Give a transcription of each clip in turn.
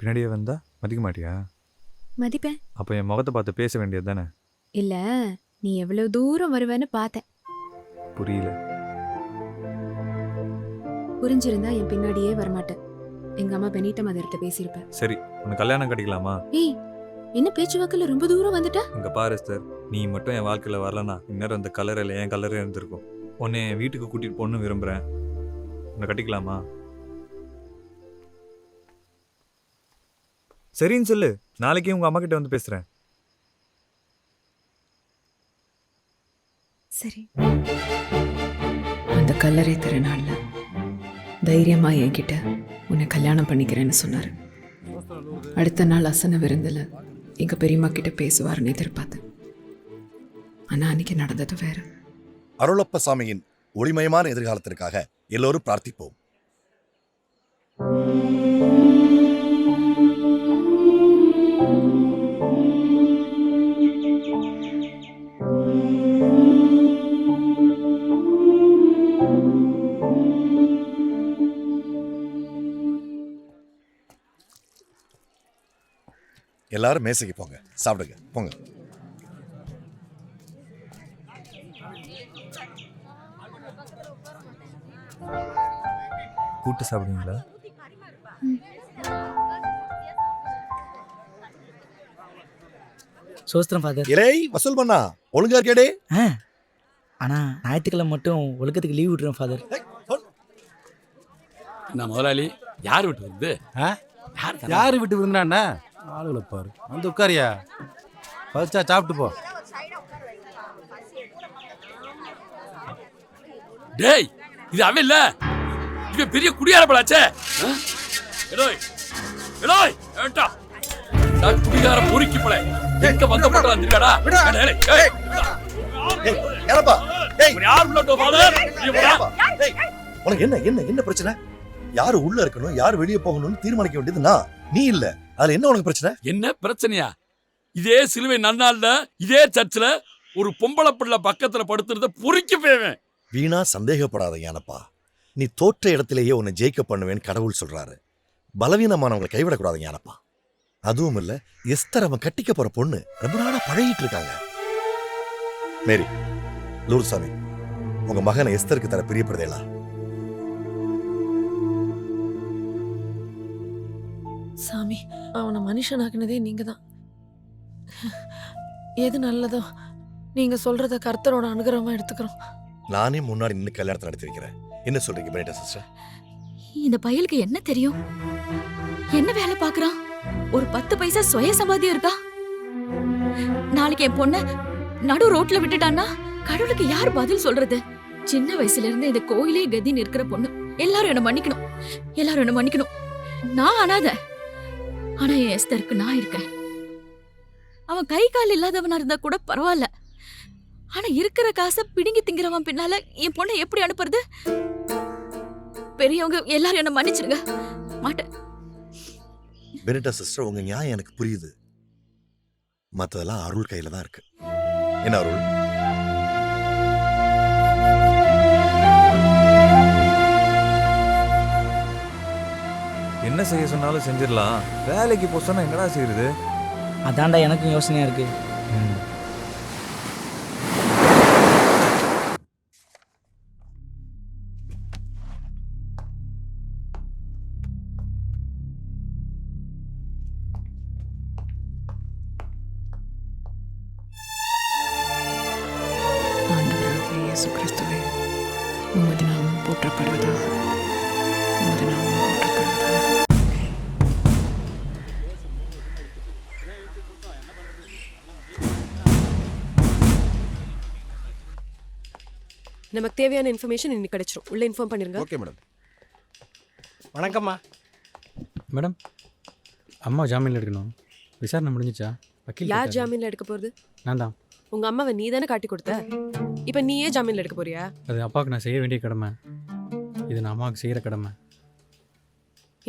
பின்னாடியே வந்தா மதிக்க மாட்டியா? மதிப்பேன். அப்போ என் முகத்தை பார்த்து பேச வேண்டியது தானே? இல்ல, நீ எவ்வளவு தூரம் வருவேன்னு பார்த்தேன். புரியல. புரிஞ்சிருந்தா என் பின்னாடியே வரமாட்டேன். எங்க அம்மா பெனிட்ட மதர்கிட்ட பேசியிருப்பேன். சரி, உனக்கு கல்யாணம் கட்டிக்கலாமா? ஏய், என்ன பேச்சுவாக்கில் ரொம்ப தூரம் வந்துட்ட? இங்க பாரு எஸ்தர், நீ மட்டும் என் வாழ்க்கையில வரலனா இந்நேரம் அந்த கலரில் என் கலரே இருந்திருக்கும். உன்னை என் வீட்டுக்கு கூட்டிட்டு போகணும்னு விரும்புறேன். உன்னை கட்டிக்கலாமா? சரின்னு சொல்லு, நாளைக்கே உங்க அம்மா கிட்ட வந்து பேசுறேன். சரி. அந்த கல்லறை திருநாள்ல தைரியமா என்கிட்ட உன்னை கல்யாணம் பண்ணிக்கிறேன்னு சொன்னாரு. அடுத்த நாள் அசன விருந்துல எங்க பெரியம்மா கிட்ட பேசுவாருன்னு எதிர்பார்த்தேன். ஆனா அன்னைக்கு நடந்தது வேற. அருளப்ப சாமியின் ஒளிமயமான எதிர்காலத்திற்காக எல்லோரும் பிரார்த்திப்போம். எல்லாரும் மேசைக்கு போங்க, சாப்பிடுங்க, போங்க. கூட்டு சாப்பிடுவீங்களா? சோஸ்திரம் ஃபாதர். இலை வசூல் பண்ணா ஒழுங்கா இருக்கேடே. ஆனா ஞாயிற்றுக்கிழமை மட்டும் ஒழுக்கத்துக்கு லீவ் விட்டுறேன் ஃபாதர். என்ன முதலாளி, யார் விட்டு வந்து? யாரு விட்டு விருந்தாண்ணா? ஆளுகளை பாரு, வந்து உட்காரியா, பறிச்சா சாப்பிட்டு போ. டேய், இது அவன் இல்ல, இவன் பெரிய குடியார பழாச்சே. குடியார பொறுக்கி பழ எங்க வந்த பண்றான் தெரியாடா? உனக்கு என்ன என்ன என்ன பிரச்சனை? யாரு உள்ள இருக்கணும், யாரு வெளியே போகணும்னு தீர்மானிக்க வேண்டியது நான், நீ இல்ல. அதுல என்ன உனக்கு பிரச்சனை? என்ன பிரச்சனையா? இதே சிலுவை நன்னாள்ல இதே சர்ச்சில் ஒரு பொம்பளை பிள்ளை பக்கத்துல படுத்துறத பொறுக்கி போவேன். வீணா சந்தேகப்படாத யானப்பா. நீ தோற்ற இடத்திலேயே உன்னை ஜெயிக்க பண்ணுவேன்னு கடவுள் சொல்றாரு. பலவீனமானவங்களை கைவிடக்கூடாது யானப்பா. அதுவும் இல்ல, எஸ்தர் அவன் கட்டிக்க போற பொண்ணு ரொம்ப நாளா பழகிட்டு இருக்காங்க. மேரி, லூர்சாமி, உங்க மகனை எஸ்தருக்கு தர பிரியப்படுதேலா? சாமி, அவனை மனுஷனாக்குனதே நீங்க தான். எது நல்லதோ நீங்க சொல்றத கர்த்தரோட அனுகிரகமா எடுத்துக்கிறோம். நானே முன்னாடி நின்று கல்யாணத்தை நடத்தி வைக்கிறேன். என்ன சொல்றீங்க பெனிட்டா சிஸ்டர்? இந்த பயலுக்கு என்ன தெரியும்? என்ன வேலை பாக்குறான்? ஒரு 10 பைசா சுய சம்பாத்தியம் இருக்கா? நாளைக்கு என் பொண்ண நடு ரோட்ல விட்டுட்டான்னா கடவுளுக்கு யார் பதில் சொல்றது? சின்ன வயசுல இருந்து இந்த கோயிலே கதி நிற்கிற பொண்ணு. எல்லாரும் என்ன மன்னிக்கணும், எல்லாரும் என்ன மன்னிக்கணும். நான் அனாத, ஆனா என் எஸ்தருக்கு நான் இருக்கேன். அவன் கை கால் இல்லாதவனா இருந்தா கூட பரவாயில்ல, ஆனா இருக்கிற காசை பிடுங்கி திங்கிறவன் பின்னால என் பொண்ணை எப்படி அனுப்புறது? பெரியவங்க எல்லாரும் என்ன மன்னிச்சிருங்க. மாட்டேன். பெனிட்டா சிஸ்டர், உங்க நியாயம் எனக்கு புரியுது. மத்ததெல்லாம் அருள் கையில தான் இருக்கு. என்ன அருள்? என்ன செய்ய சொன்னாலும் செஞ்சிடலாம். வேலைக்கு போக சொன்னா என்னடா செய்யுது? அதான்டா எனக்கும் யோசனையா இருக்கு. ஆண்டவராகிய இயேசு கிறிஸ்துவே, உமது நாமம் போற்றப்படுவதாக. உமது நாமம் போற்றப்படுவதாக. நமக்கு தேவையான இன்ஃபர்மேஷன் இன்னைக்கு கிடைச்சிரும். உள்ள இன்ஃபார்ம் பண்ணிருங்க. Okay madam. வணக்கம்மா. மேடம், அம்மா ஜாமீனில் எடுக்கணும். விசாரணை முடிஞ்சிச்சா? வக்கீல் யார் ஜாமீன்ல எடுக்க போறது? நான் தான். உங்க அம்மாவை நீ தானே காட்டி கொடுத்த. இப்ப நீயே ஜாமீன்ல எடுக்க போறியா? அது அப்பாவுக்கு நான் செய்ய வேண்டிய கடமை. இது நான் அம்மாவுக்கு செய்கிற கடமை.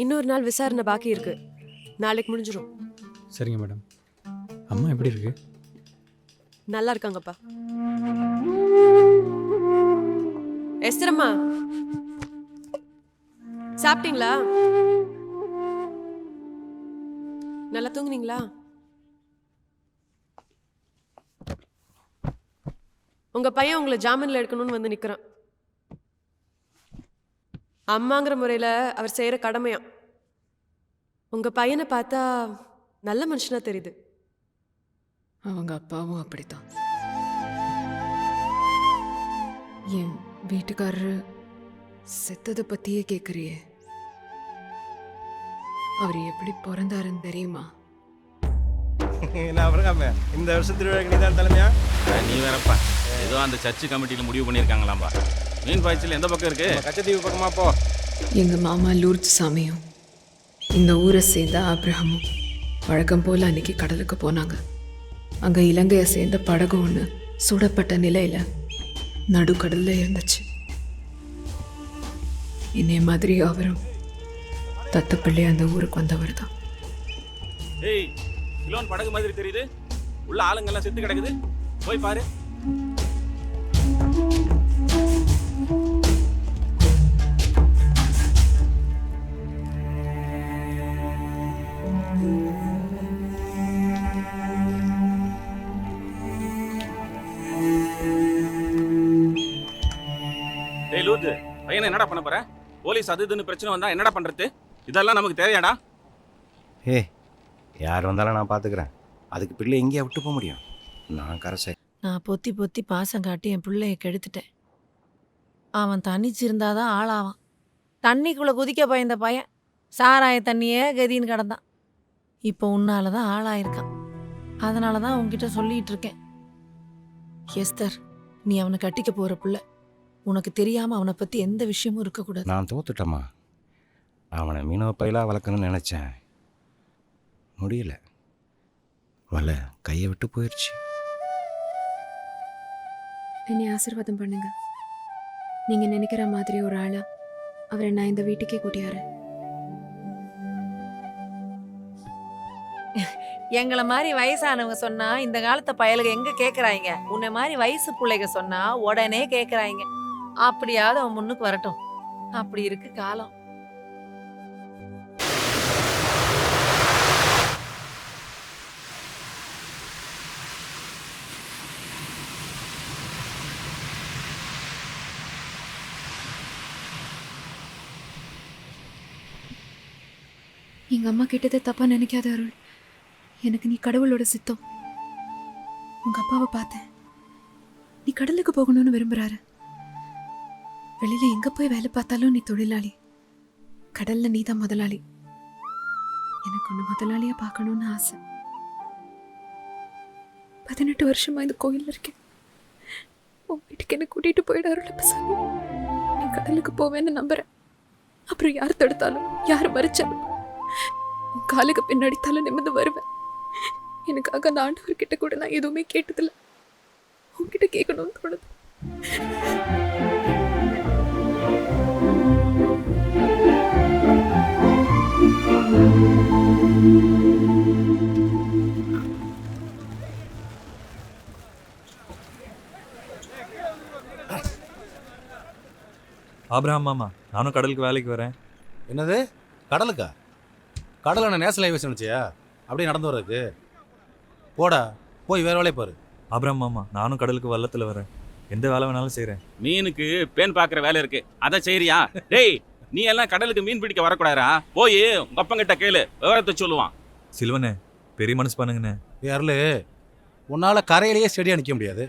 இன்னொரு நாள் விசாரணை பாக்கி இருக்கு. நாளைக்கு முடிஞ்சிடும். சரிங்க மேடம். அம்மா எப்படி இருக்கு? நல்லா இருக்காங்கப்பா. எஸ்தரம்மா, சாப்பிட்டீங்களா? நல்லா தூங்குனீங்களா? உங்க பையன் உங்களை ஜாமீன்ல எடுக்கணும்னு வந்து நிக்கிறான். அம்மாங்கிற முறையில அவர் செய்யற கடமையா. உங்க பையனை பார்த்தா நல்ல மனுஷனா தெரியுது. அவங்க அப்பாவும் அப்படித்தான். என் வீட்டுக்காரரு செத்ததை பத்தியே கேட்குறியே, அவர் எப்படி பிறந்தாருன்னு தெரியுமா? இந்த வருஷம் திருவிழாக்கு நீதான் தலைமையா? நீ வேறப்பா, ஏதோ அந்த சர்ச்சு கமிட்டியில் முடிவு பண்ணியிருக்காங்களாம்பா. மீன் பாய்ச்சல் எந்த பக்கம் இருக்கு? கச்சத்தீவு பக்கமா போ. எங்க மாமா லூர்த் சாமியும் இந்த ஊரை சேர்ந்த ஆப்ரஹாமும் வழக்கம் போல அன்னைக்கு கடலுக்கு போனாங்க. அங்க இலங்கையை சேர்ந்த படகு ஒன்று சுடப்பட்ட நிலையில நடுக்கடல்ல இருந்துச்சு. என்னைய மாதிரி அவரும் தத்த பிள்ளை அந்த ஊருக்கு வந்தவர் தான். ஏய், சிலோன் படகு மாதிரி தெரியுது. உள்ள ஆளுங்கெல்லாம் செத்து கிடக்குது. போய் பாரு. டேய் லூத்து, பையனை என்னடா பண்ண போற? போலீஸ் அது இதுன்னு பிரச்சனை வந்தா என்னடா பண்றது? இதெல்லாம் நமக்கு தேவையாடா? யார் வந்தாலும் நான் பார்த்துக்கிறேன். அதுக்கு பிள்ளை எங்கேயா விட்டு போக முடியும்? நான் கரசை. நான் பொத்தி பொத்தி பாசம் காட்டி என் பிள்ளைய கெடுத்துட்டேன். அவன் தனிச்சிருந்தாதான் ஆளாவான். தண்ணிக்குள்ள குதிக்க பயந்த பையன் சாராய தண்ணியே கதின்னு கிடந்தான். இப்போ உன்னாலதான் ஆளாயிருக்கான். அதனாலதான் உன்கிட்ட சொல்லிட்டு இருக்கேன். எஸ்தர், நீ அவனை கட்டிக்க போற பிள்ளை. உனக்கு தெரியாம அவனை பத்தி எந்த விஷயமும் இருக்கக்கூடாது. நான் தோத்துட்டேம்மா. அவனை மீனவ பயிலாக வளர்க்கணும்னு நினச்சேன், முடியல. வலை கையை விட்டு போயிடுச்சு. என்னை ஆசீர்வாதம் பண்ணுங்க. நீங்க நினைக்கிற மாதிரி ஒரு ஆளா அவரை நான் இந்த வீட்டுக்கே கூட்டியாரு. எங்களை மாதிரி வயசானவங்க சொன்னா இந்த காலத்து பயலுக எங்க கேக்குறாங்க. உன்னை மாதிரி வயசு பிள்ளைங்க சொன்னா உடனே கேக்குறாங்க. அப்படியாவது அவன் முன்னுக்கு வரட்டும். அப்படி இருக்கு காலம். எங்க அம்மா கேட்டதை தப்பா நினைக்காத அருள். எனக்கு நீ கடவுளோட சித்தம். உங்க அப்பாவை பார்த்தேன். நீ கடலுக்கு போகணும்னு விரும்புறாரு. வெளியில எங்க போய் வேலை பார்த்தாலும் நீ தொழிலாளி, கடல்ல நீ தான் முதலாளி. எனக்கு ஒண்ணு முதலாளியா பார்க்கணும்னு ஆசை. 18 வருஷமா இந்த கோயில்ல இருக்கேன். உன் வீட்டுக்கு என்ன கூட்டிட்டு போயிட அருள். சாமி, நீ கடலுக்கு போவேன்னு நம்புறேன். அப்புறம் யார் தடுத்தாலும் யார் மறைச்சாலும் உன் காலுக்கு பின்னாடி தலை நிமிர்ந்து வருவேன். எனக்காக அந்த ஆண்டவர்கிட்ட கூட நான் எதுவுமே கேட்டதில்ல. உன்கிட்ட கேட்கணும்னு தோணுது. ஆபிரகாம் மாமா, நானும் கடலுக்கு வேலைக்கு வரேன். என்னது? கடலுக்கா? கடலை நான் நேஷனல் ஹைவேஸ் நினச்சியா அப்படியே நடந்து வர்றதுக்கு? போடா, போய் வேற வேலையை பாரு. ஆபிரகாம் மாமா, நானும் கடலுக்கு வள்ளத்தில் வரேன். எந்த வேலை வேணாலும் செய்கிறேன். மீனுக்கு பேன் பார்க்குற வேலை இருக்கு, அதை செய்யறியா? டேய், நீ எல்லாம் கடலுக்கு மீன் பிடிக்க வரக்கூடாதா? போய் உங்க அப்பங்கிட்ட கேளு, விவரத்தை சொல்லுவான். சில்வனே, பெரிய மனசு பண்ணுங்கண்ணே. யாருல உன்னால் கரையிலேயே ஸ்டெடியாக நிற்க முடியாது,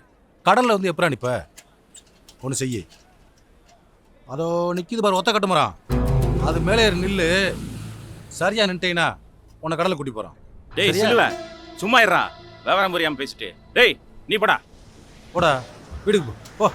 கடலில் வந்து எப்படா நிற்ப? ஒன்று செய்யி. அதோ நிற்கிது பாரு ஒத்த கட்டுமரான், அது மேலே நில்லு. சரியா நின்ட்டேனா உன்னை கடலை கூட்டி போகிறான். டேய் சிலுவ, சும்மா இருடா, விவரம் புரியாமல் பேசிட்டு. டேய் நீ போடா. போடா வீட்டுக்கு போ.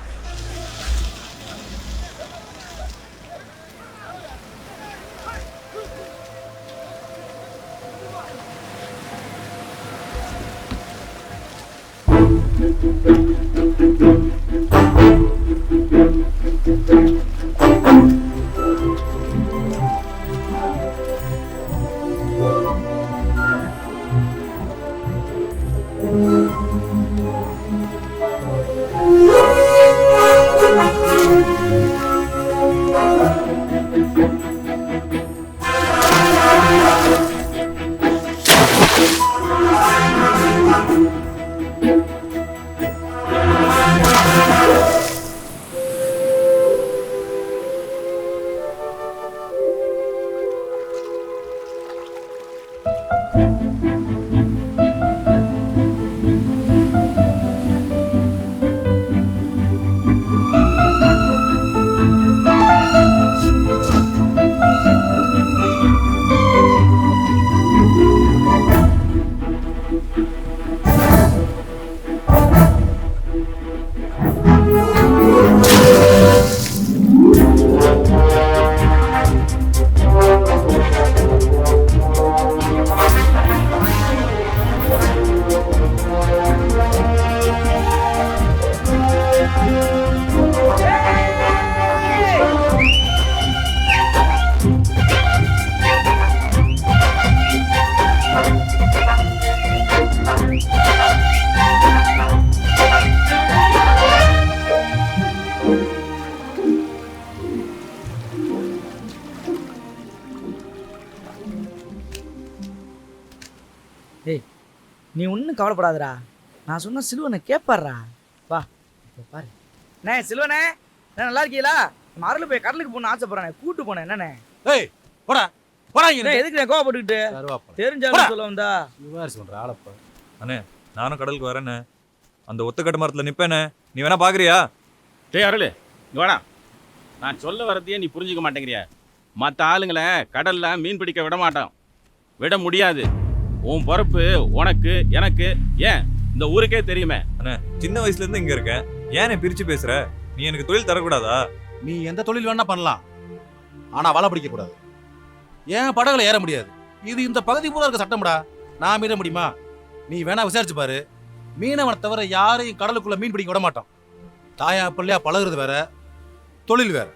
நீ ஒன்றும் கவலைப்படாதடா. நான் சொன்ன சிலுவனை கேட்பாடுறா. வா இப்போ பாரு. அண்ணே சிலுவனே, நல்லா இருக்கீங்களா? நம்ம அருள் போய் கடலுக்கு போகணும்னு ஆசைப்படுறேன், கூட்டு போனேன். என்னண்ணே? ஏய் போடா போடா இங்க. எதுக்கு நான் கோவப்பட்டுக்கிட்டு? தெரிஞ்சாலும் சொல்ல வந்தா இவ்வாறு சொல்ற ஆளப்பா. நானும் கடலுக்கு வரேண்ணே. அந்த ஒத்தக்கட்டு மரத்தில் நிற்பேண்ணே. நீ வேணா பார்க்குறியா? டேய் அருள் இங்க வாடா. நான் சொல்ல வரதையே நீ புரிஞ்சுக்க மாட்டேங்கிறியா? மற்ற ஆளுங்களை கடல்ல மீன் பிடிக்க விட மாட்டோம், விட முடியாது. உன் பொறுப்பு உனக்கு எனக்கு ஏன் இந்த ஊருக்கே தெரியுமே. சின்ன வயசுலேருந்து இங்கே இருக்கேன். ஏன் பிரித்து பேசுகிற? நீ எனக்கு தொழில் தரக்கூடாதா? நீ எந்த தொழில் வேணா பண்ணலாம், ஆனா வலை பிடிக்க கூடாது. ஏன் படகுல ஏற முடியாது. இது இந்த பகுதி பூரா இருக்க சட்டம்டா. நான் மீற முடியுமா? நீ வேணா விசாரிச்சு பாரு. மீனவனை தவிர யாரையும் கடலுக்குள்ள மீன் பிடிக்க விட மாட்டோம். தாயா பிள்ளையா பழகுறது வேற, தொழில் வேற.